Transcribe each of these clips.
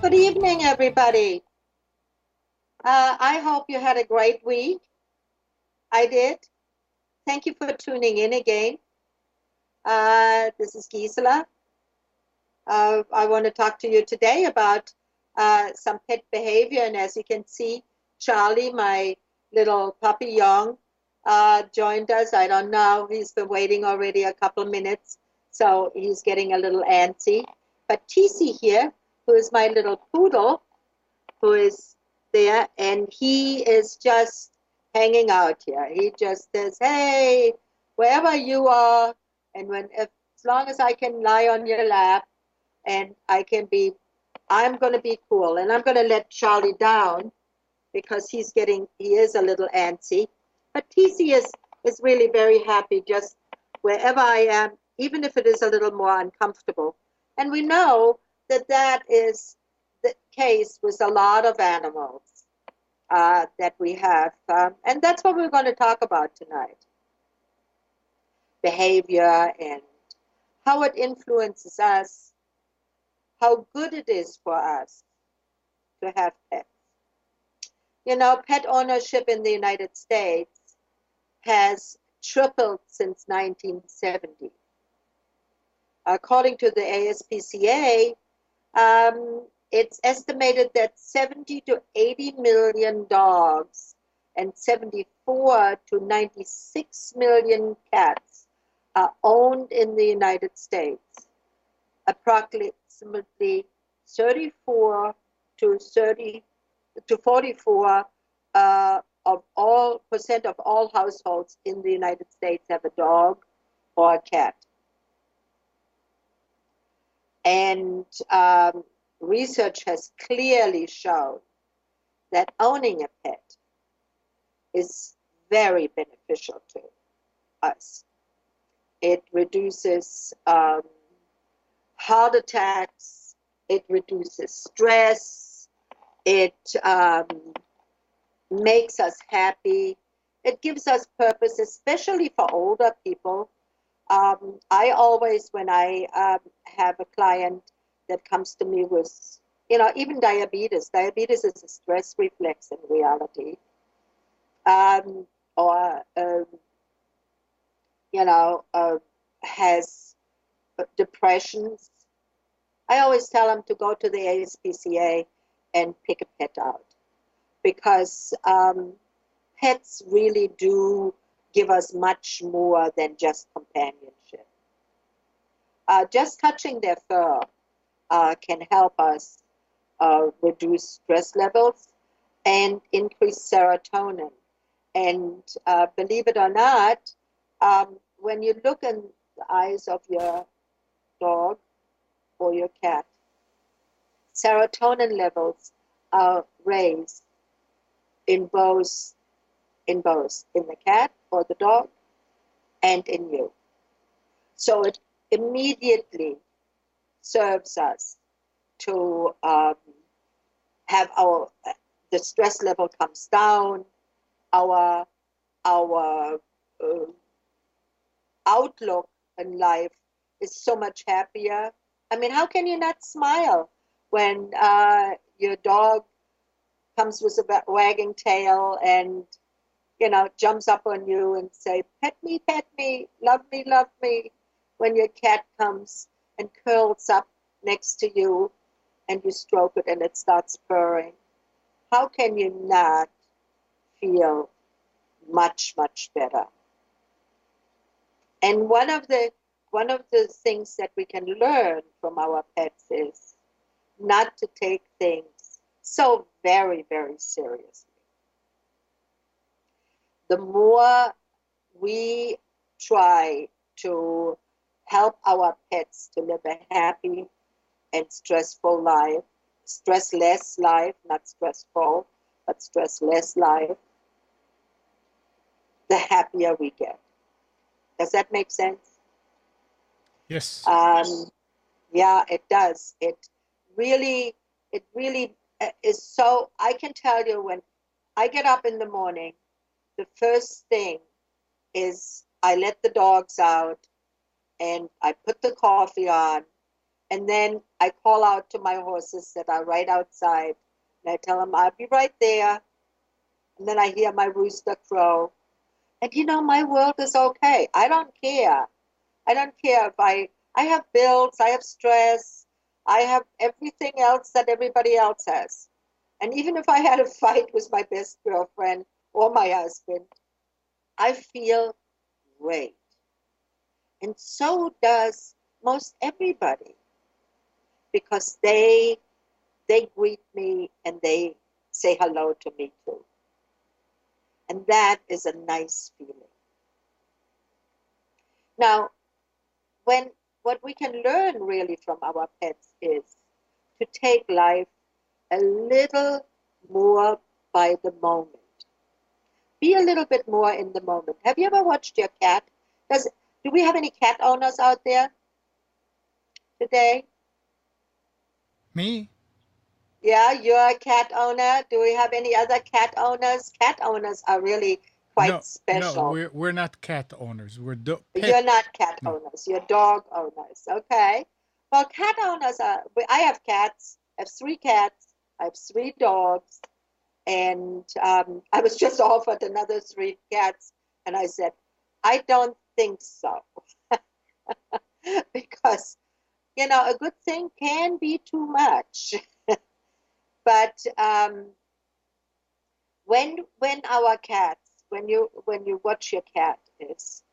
Good evening, everybody. I hope you had a great week. I did. Thank you for tuning in again. This is Gisela. I want to talk to you today about some pet behavior. And as you can see, Charlie, my little puppy Young, joined us. I don't know. He's been waiting already a couple of minutes, so he's getting a little antsy. But TC here, who is my little poodle, who is there, and he is just hanging out here. He just says, "Hey, wherever you are, and as long as I can lie on your lap, and I'm going to be cool, and I'm going to let Charlie down because he is a little antsy, but TC is really very happy just wherever I am, even if it is a little more uncomfortable, and we know that is the case with a lot of animals that we have. And that's what we're going to talk about tonight. Behavior and how it influences us, how good it is for us to have pets. You know, pet ownership in the United States has tripled since 1970. According to the ASPCA, it's estimated that 70 to 80 million dogs and 74 to 96 million cats are owned in the United States. Approximately 34 to 44 of all households in the United States have a dog or a cat. And research has clearly shown that owning a pet is very beneficial to us. It reduces heart attacks, it reduces stress, it makes us happy, it gives us purpose, especially for older people. I always, when I have a client that comes to me with, even diabetes is a stress reflex in reality, or, has depressions. I always tell them to go to the ASPCA and pick a pet out because pets really do give us much more than just companionship. Just touching their fur can help us reduce stress levels and increase serotonin. And believe it or not, when you look in the eyes of your dog or your cat, serotonin levels are raised in the cat or the dog and in you. So it immediately serves us to have the stress level comes down, our outlook in life is so much happier. I mean, how can you not smile when your dog comes with a wagging tail and jumps up on you and say, pet me, love me, when your cat comes and curls up next to you and you stroke it and it starts purring? How can you not feel much, much better? And one of the things that we can learn from our pets is not to take things so very, very seriously. The more we try to help our pets to live a happy and stressless life, not stressful, but stressless life, the happier we get. Does that make sense? Yes. Yeah, it does. It really is so. I can tell you, when I get up in the morning, the first thing is I let the dogs out and I put the coffee on And then I call out to my horses that are right outside, and I tell them I'll be right there. And then I hear my rooster crow. And my world is okay. I don't care. I don't care if I have bills, I have stress, I have everything else that everybody else has. And even if I had a fight with my best girlfriend or my husband, I feel great. And so does most everybody, because they greet me and they say hello to me too. And that is a nice feeling. Now, what we can learn really from our pets is to take life a little more by the moment. Be a little bit more in the moment. Have you ever watched your cat? Do we have any cat owners out there today? Me? Yeah, you're a cat owner. Do we have any other cat owners? Cat owners are really quite No, special. we're not cat owners. We're pet. You're not cat No. owners. You're dog owners. Okay. Well, cat owners are. I have cats. I have 3 cats. I have 3 dogs, and I was just offered another 3 cats, and I said, I don't think so, because a good thing can be too much. But when our cats, when you watch your cat, is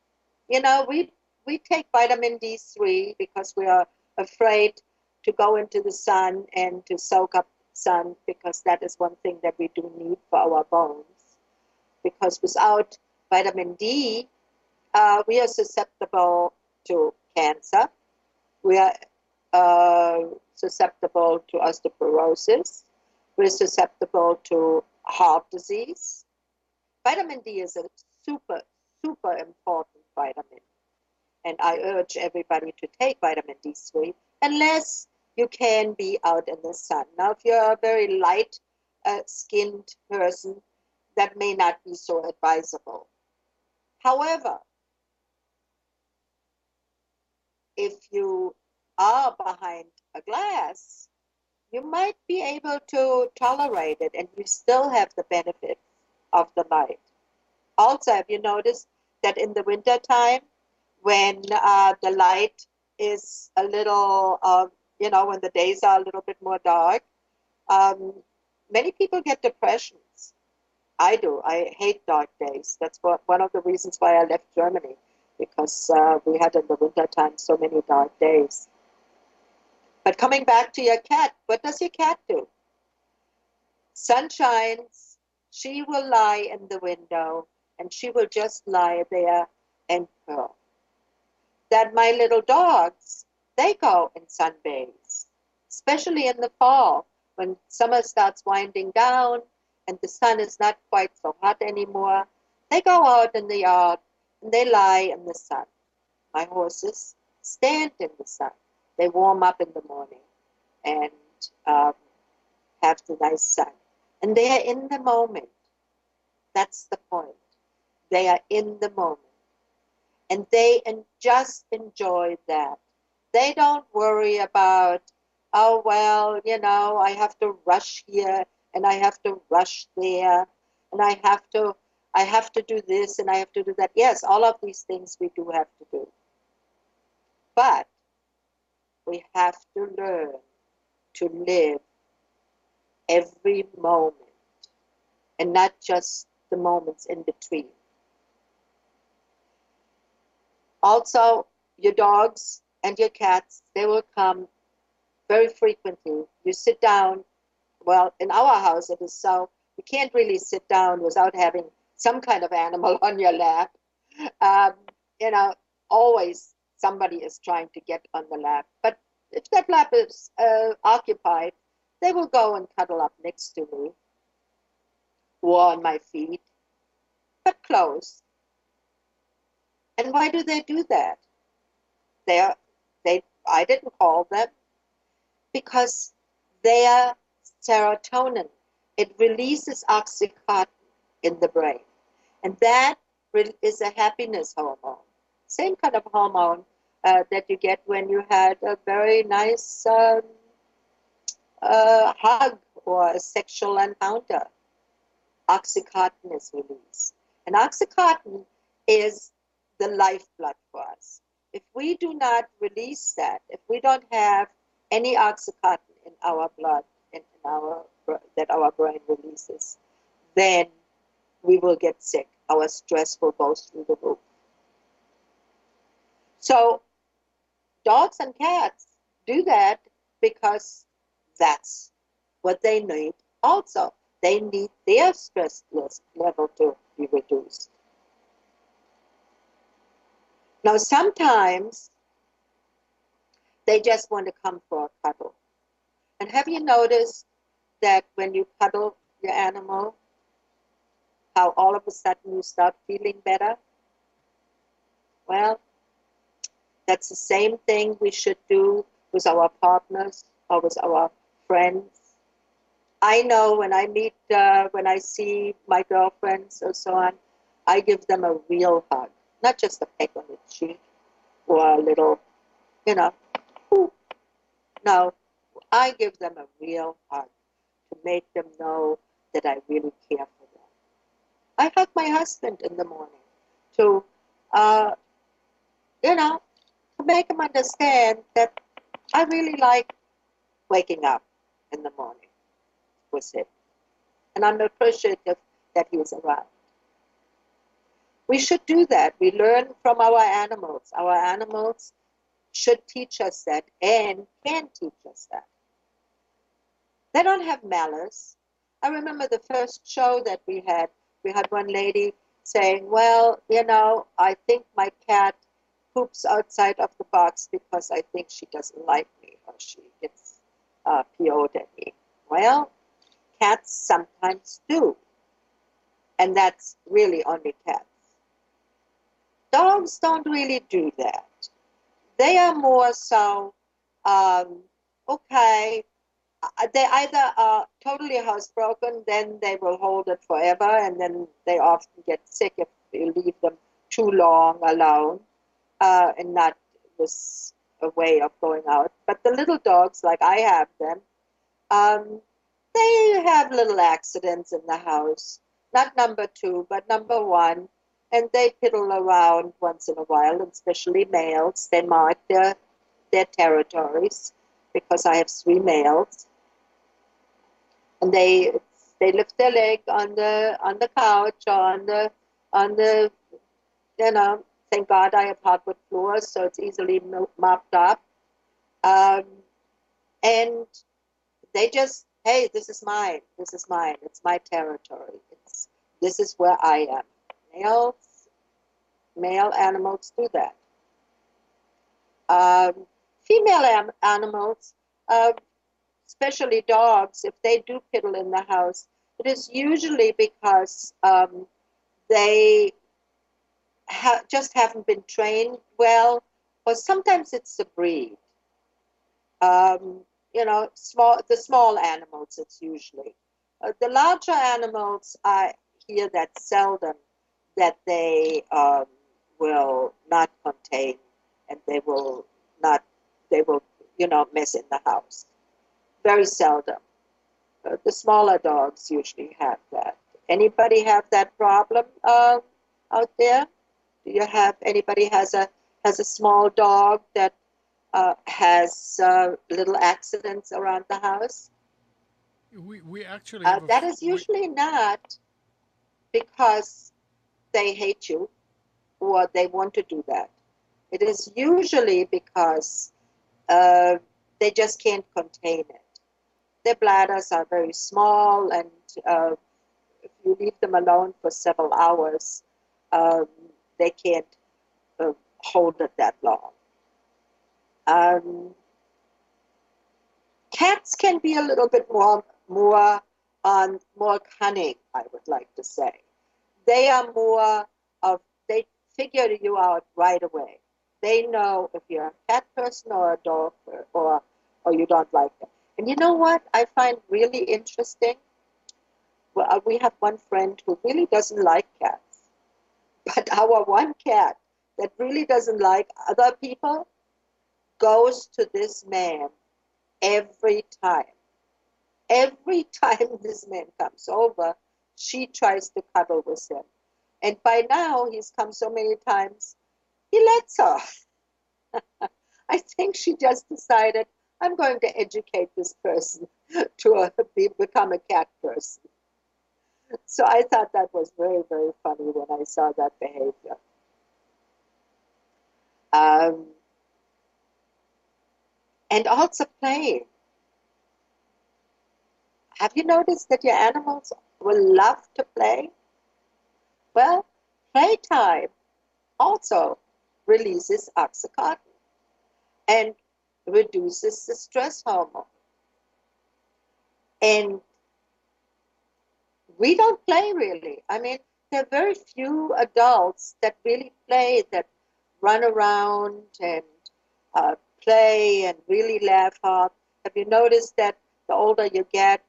we take vitamin D3 because we are afraid to go into the sun and to soak up sun, because that is one thing that we do need for our bones. Because without vitamin D, we are susceptible to cancer. We are susceptible to osteoporosis. We're susceptible to heart disease. Vitamin D is a super, super important vitamin. And I urge everybody to take vitamin D3 unless you can be out in the sun. Now, if you're a very light skinned person, that may not be so advisable. However, if you are behind a glass, you might be able to tolerate it and you still have the benefits of the light. Also, have you noticed that in the wintertime, when the light is a little, when the days are a little bit more dark, um, many people get depressions. I do. I hate dark days. That's one of the reasons why I left Germany, because we had in the wintertime so many dark days. But coming back to your cat, what does your cat do? Sun shines, she will lie in the window, and she will just lie there and purr. That my little dogs, they go in sunbathes, especially in the fall when summer starts winding down and the sun is not quite so hot anymore. They go out in the yard and they lie in the sun. My horses stand in the sun. They warm up in the morning and have the nice sun. And they are in the moment. That's the point. They are in the moment. And they just enjoy that. They don't worry about, oh, well, I have to rush here and I have to rush there and I have to do this and I have to do that. Yes, all of these things we do have to do. But we have to learn to live every moment and not just the moments in between. Also, your dogs and your cats, they will come very frequently. You sit down, well, in our house it is so, you can't really sit down without having some kind of animal on your lap. Um, always somebody is trying to get on the lap. But if that lap is occupied, they will go and cuddle up next to me or on my feet, but close. And why do they do that? I didn't call them, because their serotonin, it releases oxytocin in the brain. And that is a happiness hormone. Same kind of hormone that you get when you had a very nice hug or a sexual encounter. Oxytocin is released. And oxytocin is the lifeblood for us. If we do not release that, if we don't have any oxytocin in our blood, that our brain releases, then we will get sick. Our stress will go through the roof. So dogs and cats do that because that's what they need also. They need their stress level to be reduced. Now, sometimes they just want to come for a cuddle. And have you noticed that when you cuddle your animal, how all of a sudden you start feeling better? Well, that's the same thing we should do with our partners or with our friends. I know when I see my girlfriends or so on, I give them a real hug, not just a peck on the cheek or a little, you know, whoo. No, I give them a real hug to make them know that I really care for them. I hug my husband in the morning to, uh, to make him understand that I really like waking up in the morning with him. And I'm appreciative that he's around. We should do that. We learn from our animals. Our animals should teach us that and can teach us that. They don't have malice. I remember the first show that we had one lady saying, well, I think my cat poops outside of the box because I think she doesn't like me or she gets PO'd at me. Well, cats sometimes do. And that's really only cats. Dogs don't really do that. They are more so, okay, they either are totally housebroken, then they will hold it forever, and then they often get sick if you leave them too long alone and not with a way of going out. But the little dogs, like I have them, they have little accidents in the house. Not number two, but number one. And they piddle around once in a while, and especially males. They mark their territories because I have 3 males. And they lift their leg on the couch or on the thank God I have hardwood floors, so it's easily mopped up. And they just, hey, this is mine, it's my territory. This is where I am. Male animals do that. Female animals, especially dogs, if they do piddle in the house, it is usually because they just haven't been trained well, or sometimes it's the breed. The small animals, it's usually. The larger animals, I hear that seldom that they will not contain, and they will mess in the house. Very seldom. The smaller dogs usually have that. Anybody have that problem out there? Do you have anybody has a small dog that has little accidents around the house? We actually have That is usually not because they hate you or they want to do that. It is usually because they just can't contain it. Their bladders are very small, and if you leave them alone for several hours, they can't hold it that long. Cats can be a little bit more cunning, I would like to say. They are they figure you out right away. They know if you're a cat person or a dog or you don't like them. And you know what I find really interesting? Well, we have one friend who really doesn't like cats. But our one cat that really doesn't like other people, goes to this man every time. Every time this man comes over, she tries to cuddle with him. And by now, he's come so many times, he lets her. I think she just decided, I'm going to educate this person to become a cat person. So I thought that was very, very funny when I saw that behavior. Um, and also playing. Have you noticed that your animals will love to play? Well, playtime also releases oxytocin and reduces the stress hormone. And we don't play really. I mean, there are very few adults that really play, that run around and uh, play and really laugh hard. Have you noticed that the older you get,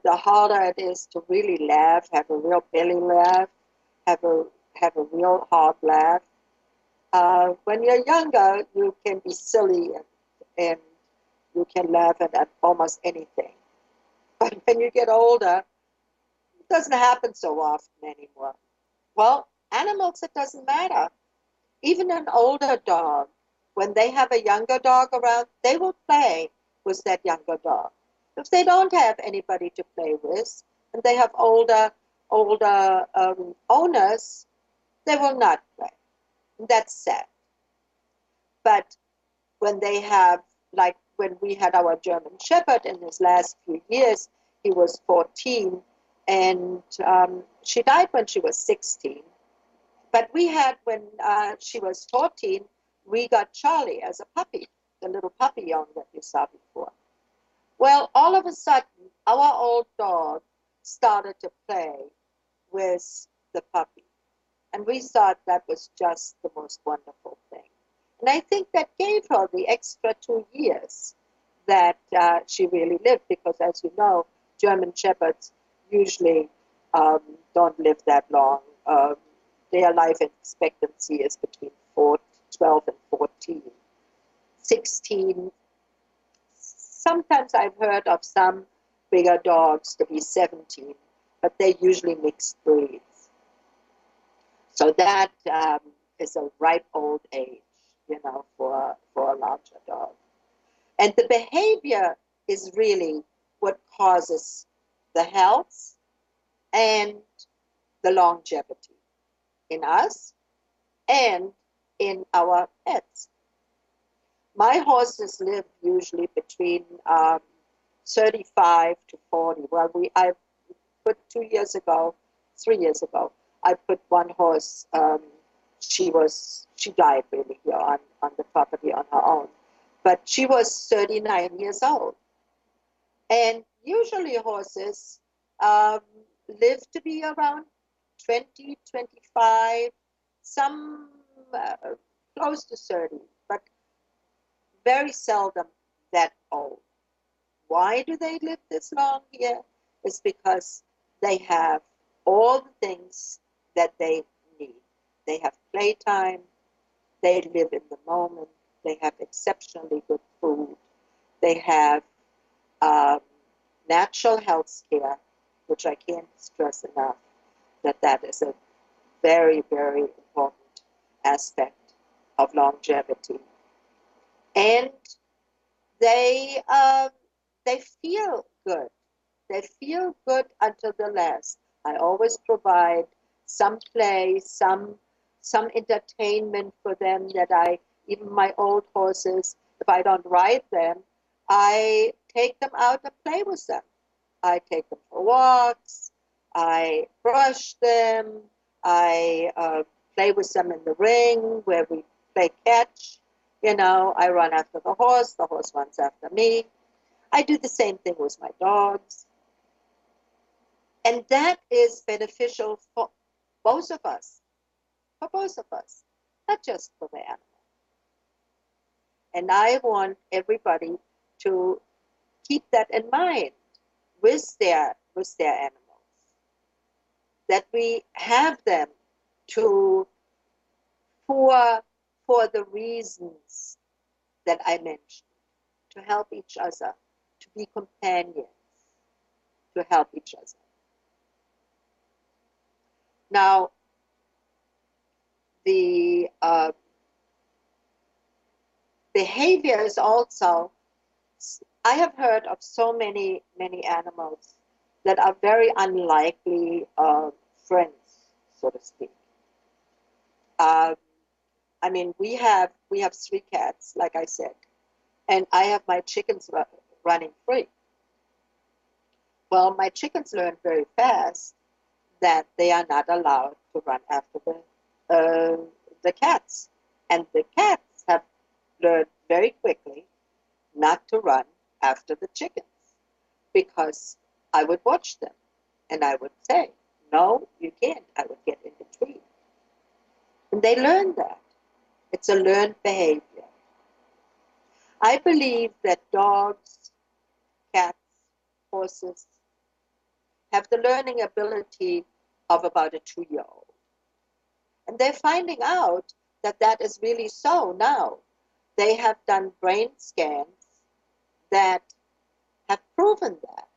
the harder it is to really laugh, have a real belly laugh, have a have a real hard laugh? When you're younger, you can be silly and you can laugh at almost anything. But when you get older, it doesn't happen so often anymore. Well, animals, it doesn't matter. Even an older dog, when they have a younger dog around, they will play with that younger dog. If they don't have anybody to play with, and they have older owners, they will not play. That's sad. But when they have, like when we had our German Shepherd in his last few years, he was 14, and she died when she was 16. But we had, when she was 14, we got Charlie as a puppy, the little puppy young that you saw before. Well, all of a sudden, our old dog started to play with the puppy. And we thought that was just the most wonderful thing. And I think that gave her the extra 2 years that she really lived, because, as you know, German Shepherds usually don't live that long. Their life expectancy is between 12 and 14. 16. Sometimes I've heard of some bigger dogs to be 17, but they're usually mixed breeds. So that is a ripe old age, for a larger dog. And the behavior is really what causes the health and the longevity in us and in our pets. My horses live usually between 35 to 40. Well, I put 2 years ago, 3 years ago, I put one horse. She died really here on the property on her own, but she was 39 years old. And usually horses um, live to be around 20, 25, some close to 30, but very seldom that old. Why do they live this long here? It's because they have all the things that they need. They have playtime, they live in the moment, they have exceptionally good food, they have um, natural health care, which I can't stress enough, that is a very, very important aspect of longevity. And they um, they feel good. They feel good until the last. I always provide some play, some entertainment for them, that I, even my old horses, if I don't ride them, I take them out and play with them. I take them for walks. I brush them. I play with them in the ring where we play catch. I run after the horse runs after me. I do the same thing with my dogs. And that is beneficial for both of us, not just for the animal. And I want everybody to keep that in mind with their animals, that we have them to for the reasons that I mentioned, to help each other, to be companions, to help each other. Now, the behavior is also, I have heard of so many animals that are very unlikely friends, so to speak. Um, I mean, we have 3 cats, like I said, and I have my chickens running free. Well, my chickens learn very fast that they are not allowed to run after the cats, and the cats have learned very quickly not to run after the chickens, because I would watch them and I would say, no, you can't. I would get in between. And they learn that. It's a learned behavior. I believe that dogs, cats, horses have the learning ability of about a 2-year-old. And they're finding out that that is really so now. They have done brain scans that have proven that,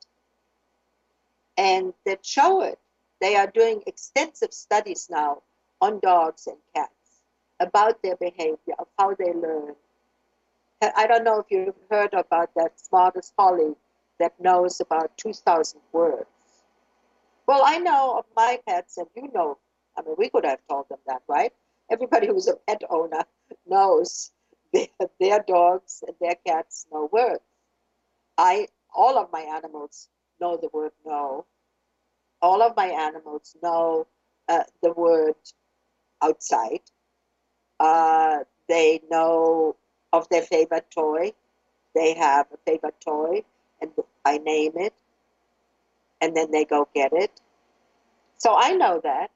and that show it. They are doing extensive studies now on dogs and cats about their behavior, of how they learn. I don't know if you've heard about that smartest collie that knows about 2,000 words. Well, I know of my pets, and you know, I mean, we could have told them that, right? Everybody who's a pet owner knows their dogs and their cats know words. All of my animals know the word no. All of my animals know the word outside. They know of their favorite toy. They have a favorite toy, and I name it, and then they go get it. So I know that,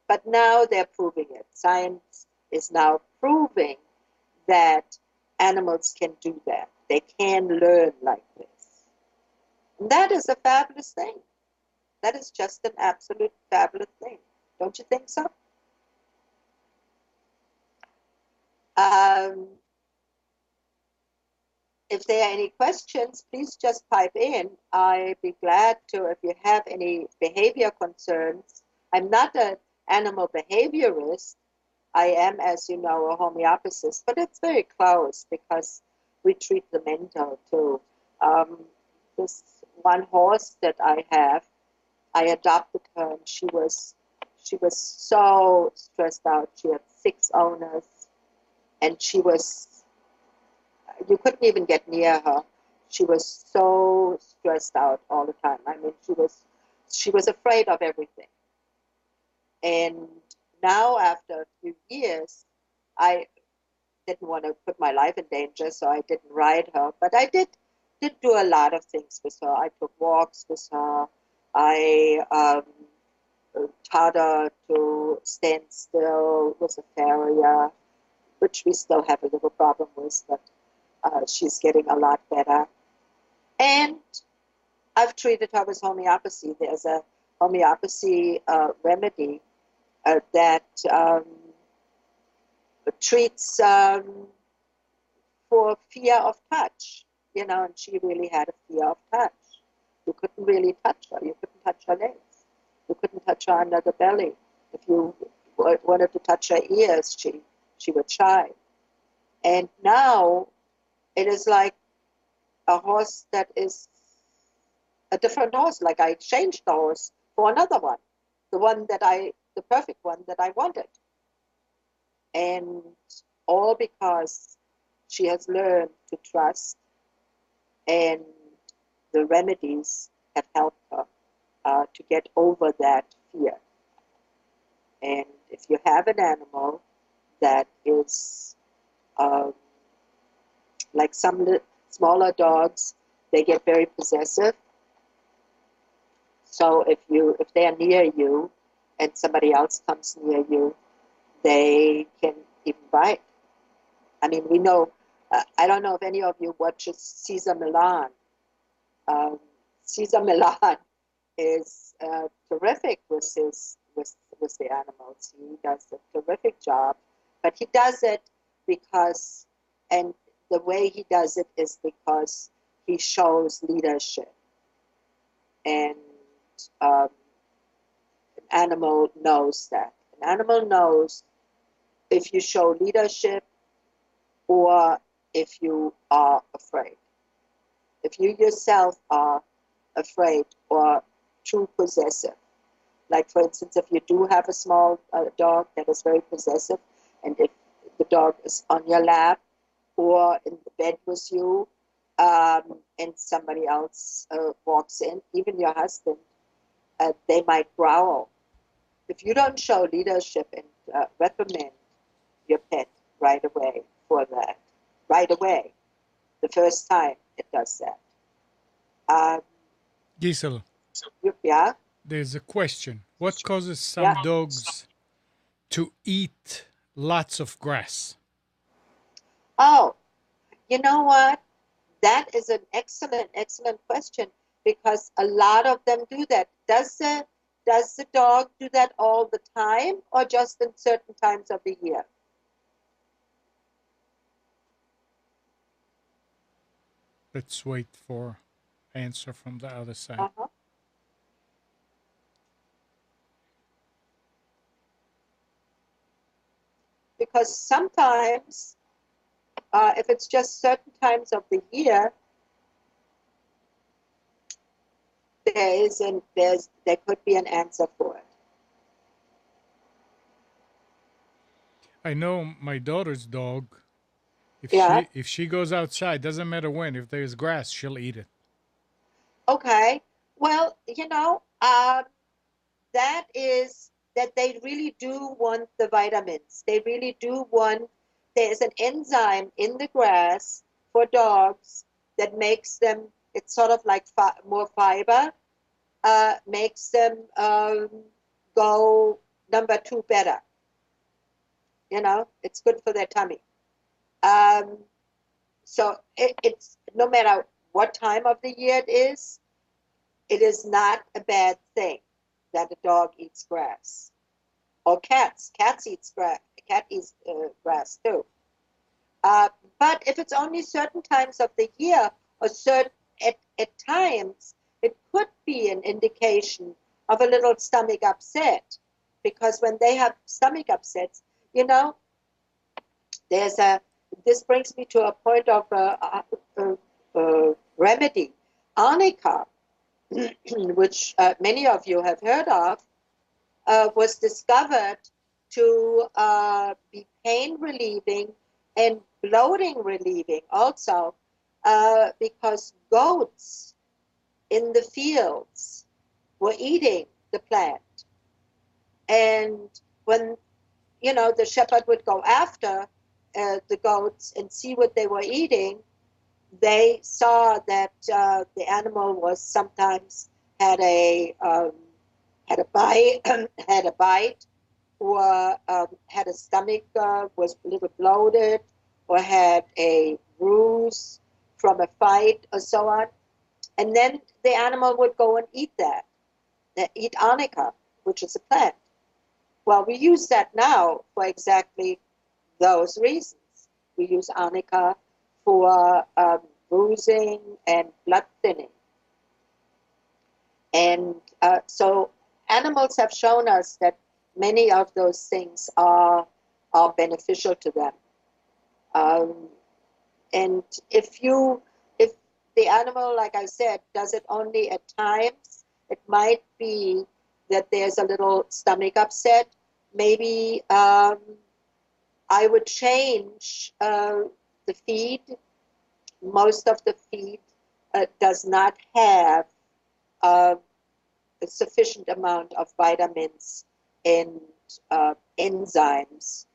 but now they're proving it. Science is now proving that animals can do that. They can learn like this. And that is a fabulous thing. That is just an absolute fabulous thing. Don't you think so? Um, if there are any questions, please just pipe in. I'd be glad to, if you have any behavior concerns. I'm not an animal behaviorist. I am, as you know, a homeopathist, but it's very close because we treat the mental too. This one horse that I have, I adopted her, and she was so stressed out. She had 6 owners, and you couldn't even get near her. She was so stressed out all the time. I mean, she was afraid of everything. And now, after a few years, I didn't want to put my life in danger, so I didn't ride her. But I did do a lot of things with her. I took walks with her. I taught her to stand still with a farrier, which we still have a little problem with, but she's getting a lot better. And I've treated her with homeopathy. There's a homeopathy remedy that treats for fear of touch, and she really had a fear of touch. You couldn't really touch her. You couldn't touch her legs. You couldn't touch her under the belly. If you wanted to touch her ears, she would shy. And now it is like a horse that is a different horse. Like I changed the horse for another one, the perfect one that I wanted. And all because she has learned to trust, and the remedies have helped her to get over that fear. And if you have an animal that is like some smaller dogs, they get very possessive. So if they are near you and somebody else comes near you, they can even bite. I mean, we know, I don't know if any of you watches Cesar Millan. Cesar Millan is terrific with the animals. He does a terrific job, but he does it because, and the way he does it is because he shows leadership. And an animal knows that. An animal knows if you show leadership or if you are afraid. If you yourself are afraid or too possessive. Like, for instance, if you do have a small dog that is very possessive, and if the dog is on your lap or in the bed with you, and somebody else walks in, even your husband, they might growl. If you don't show leadership and reprimand your pet right away for that, right away, the first time it does that. Gisela, Yeah? there's a question. What causes some Yeah. dogs to eat lots of grass? Oh, you know what? That is an excellent question, because a lot of them do that. Does the dog do that all the time, or just in certain times of the year? Let's wait for answer from the other side. Uh-huh. Because sometimes, if it's just certain times of the year, there could be an answer for it. I know my daughter's dog. Yeah. If she goes outside, doesn't matter when, if there's grass, she'll eat it. Okay. Well, that is that they really do want the vitamins. They really do want, there's an enzyme in the grass for dogs that makes them, it's sort of like more fiber, makes them go number two better. It's good for their tummy. Um, so it's no matter what time of the year it is not a bad thing that a dog eats grass. Or cats. Cats eat grass. Cat eats grass too. But if it's only certain times of the year, or certain at times, it could be an indication of a little stomach upset. Because when they have stomach upsets, this brings me to a point of remedy. Arnica, which many of you have heard of, was discovered to be pain relieving and bloating relieving also, because goats in the fields were eating the plant. And when, the shepherd would go after the goats and see what they were eating, they saw that the animal was sometimes had a bite, had a bite, or had a stomach was a little bloated, or had a bruise from a fight, or so on, and then the animal would go and eat that, eat arnica, which is a plant. Well, we use that now for exactly those reasons. We use arnica for bruising and blood thinning. And so animals have shown us that many of those things are beneficial to them. And if the animal, like I said, does it only at times, it might be that there's a little stomach upset. Maybe I would change the feed. Most of the feed does not have a sufficient amount of vitamins and enzymes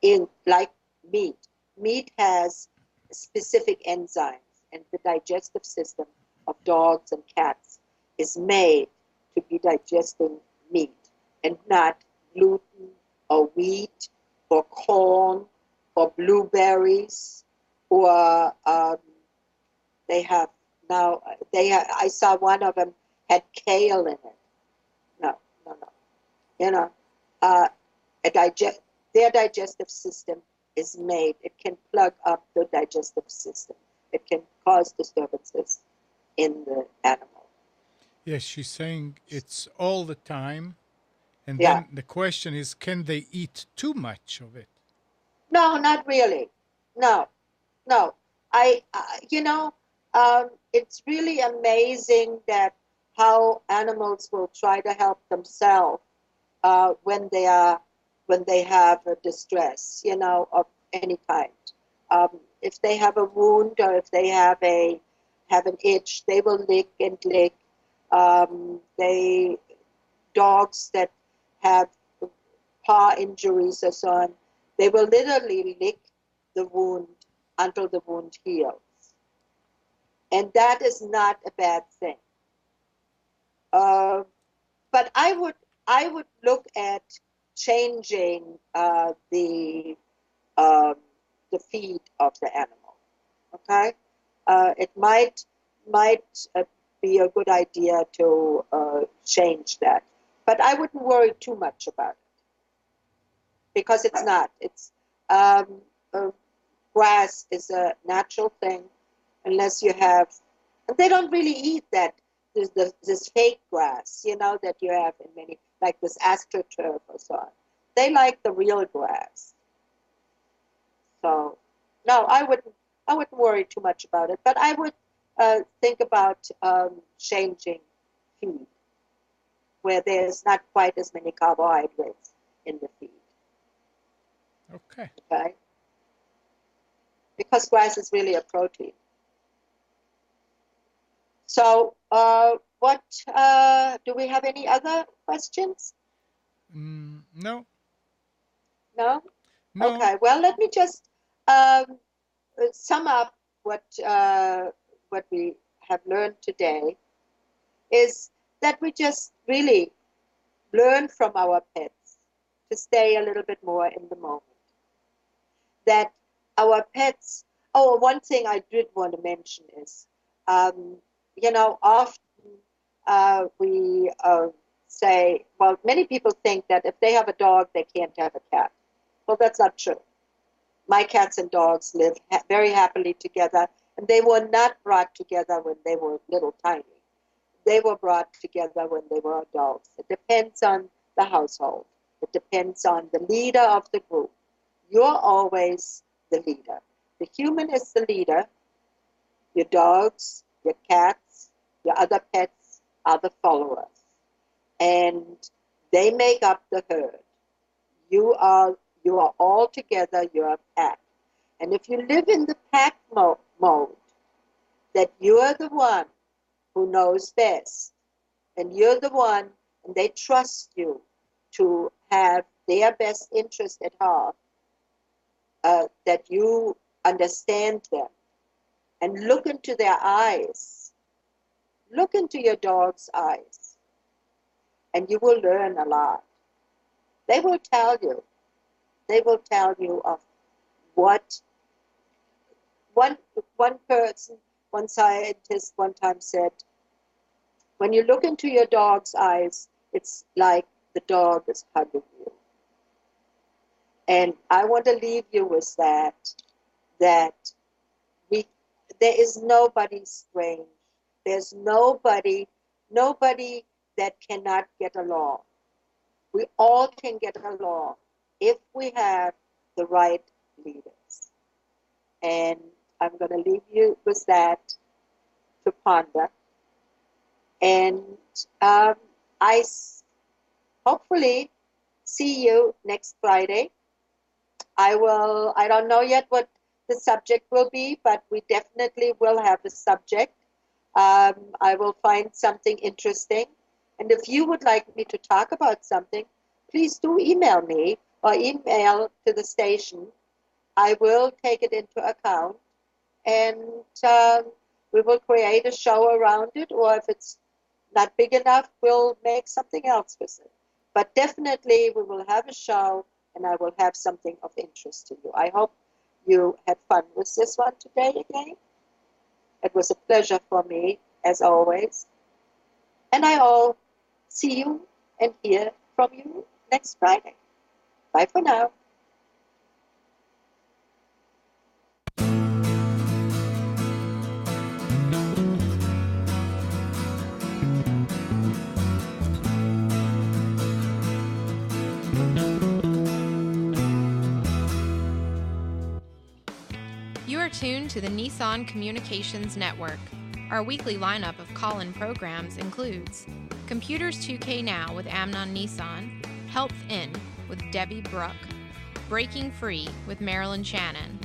in, like meat. Meat has specific enzymes, and the digestive system of dogs and cats is made to be digesting meat, and not gluten or wheat or corn or blueberries, or they have now, I saw one of them had kale in it. No. Their digestive system is made, it can plug up the digestive system. It can cause disturbances in the animal. Yes, she's saying it's all the time. And Yeah. then the question is, can they eat too much of it? No, not really. No, no. It's really amazing that how animals will try to help themselves when they have a distress, of any kind. If they have a wound or if they have an itch, they will lick and lick. They dogs that have paw injuries or so on, they will literally lick the wound until the wound heals. And that is not a bad thing. Uh, but I would look at changing um, the feed of the animal. Okay, it might be a good idea to change that, but I wouldn't worry too much about it because it's not. It's um, uh, grass is a natural thing unless you have. And they don't really eat that this fake grass, that you have in many, like this astroturf or so on. They like the real grass. So, no, I wouldn't worry too much about it. But I would think about changing feed where there's not quite as many carbohydrates in the feed. Okay. Okay, because grass is really a protein. So, what do we have any other questions? No, No? no. Okay, well, let me just um, sum up what we have learned today is that we just really learn from our pets to stay a little bit more in the moment. That our pets, oh, one thing I did want to mention is, um, often we say, well, many people think that if they have a dog, they can't have a cat. Well, that's not true. My cats and dogs live very happily together, and they were not brought together when they were little tiny. They were brought together when they were adults. It depends on the household. It depends on the leader of the group. You're always the leader. The human is the leader. Your dogs, your cats, your other pets are the followers. And they make up the herd. You are all together, you're a pack. And if you live in the pack mode, that you're the one who knows best, and you're the one, and they trust you to have their best interest at heart, that you understand them and look into their eyes. Look into your dog's eyes, and you will learn a lot. They will tell you. They will tell you of what one one person, one scientist one time said, when you look into your dog's eyes, it's like the dog is hugging you. And I want to leave you with that we there is nobody strange. There's nobody that cannot get along. We all can get along if we have the right leaders. And I'm going to leave you with that to ponder. And um, I hopefully see you next Friday. I don't know yet what the subject will be, but we definitely will have a subject. I will find something interesting. And if you would like me to talk about something, please do email me or email to the station. I will take it into account, and we will create a show around it, or if it's not big enough, we'll make something else with it. But definitely, we will have a show, and I will have something of interest to you. I hope you had fun with this one today again. It was a pleasure for me, as always. And I'll see you and hear from you next Friday. Bye for now. tuned to the Nissan Communications Network. Our weekly lineup of call-in programs includes Computers 2K Now with Amnon Nissan, Health In with Debbie Bruck, Breaking Free with Marilyn Shannon,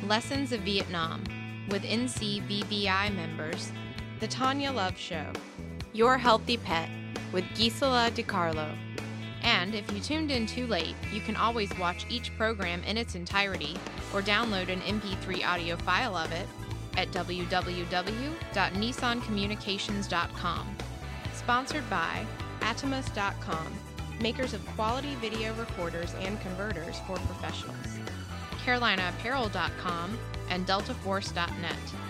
Lessons of Vietnam with NCVVI members, The Tanya Love Show, Your Healthy Pet with Gisela DiCarlo. And if you tuned in too late, you can always watch each program in its entirety or download an MP3 audio file of it at www.nissancommunications.com. Sponsored by Atomus.com, makers of quality video recorders and converters for professionals, CarolinaApparel.com, and DeltaForce.net.